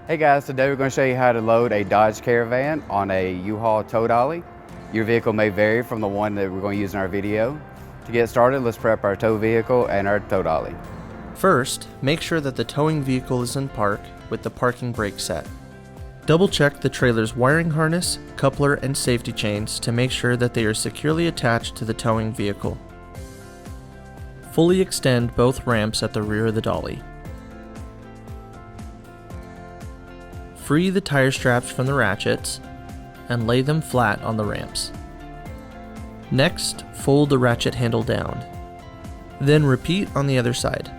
Hey guys, today we're going to show you how to load a Dodge Caravan on a U-Haul Tow Dolly. Your vehicle may vary from the one that we're going to use in our video. To get started, let's prep our tow vehicle and our tow dolly. First, make sure that the towing vehicle is in park with the parking brake set. Double check the trailer's wiring harness, coupler, and safety chains to make sure that they are securely attached to the towing vehicle. Fully extend both ramps at the rear of the dolly. Free the tire straps from the ratchets and lay them flat on the ramps. Next, fold the ratchet handle down. Then repeat on the other side.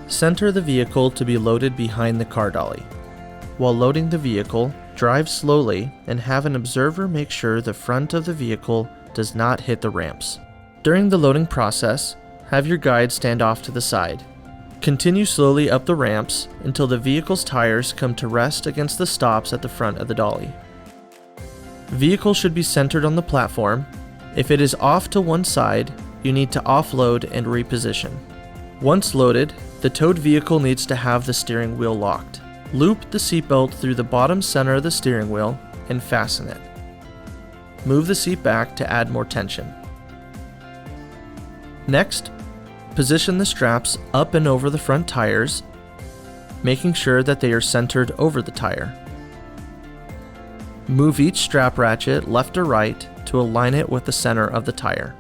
Center the vehicle to be loaded behind the car dolly. While loading the vehicle, drive slowly and have an observer make sure the front of the vehicle does not hit the ramps. During the loading process, have your guide stand off to the side. Continue slowly up the ramps until the vehicle's tires come to rest against the stops at the front of the dolly. Vehicle should be centered on the platform. If it is off to one side, you need to offload and reposition. Once loaded, the towed vehicle needs to have the steering wheel locked. Loop the seatbelt through the bottom center of the steering wheel and fasten it. Move the seat back to add more tension. Next, position the straps up and over the front tires, making sure that they are centered over the tire. Move each strap ratchet left or right to align it with the center of the tire.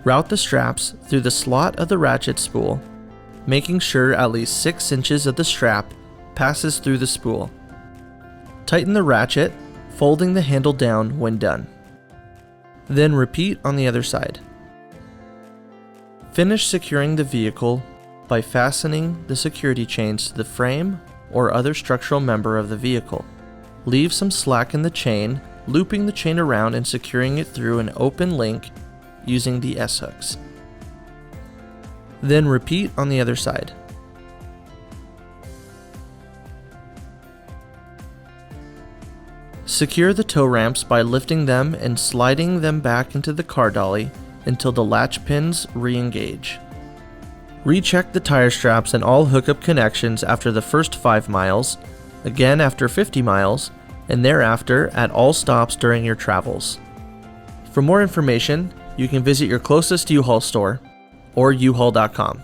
Route the straps through the slot of the ratchet spool, making sure at least 6 inches of the strap passes through the spool. Tighten the ratchet, folding the handle down when done. Then repeat on the other side. Finish securing the vehicle by fastening the security chains to the frame or other structural member of the vehicle. Leave some slack in the chain, looping the chain around and securing it through an open link using the S-hooks. Then repeat on the other side. Secure the tow ramps by lifting them and sliding them back into the car dolly until the latch pins re-engage. Recheck the tire straps and all hookup connections after the first 5 miles, again after 50 miles, and thereafter at all stops during your travels. For more information, you can visit your closest U-Haul store or uhaul.com.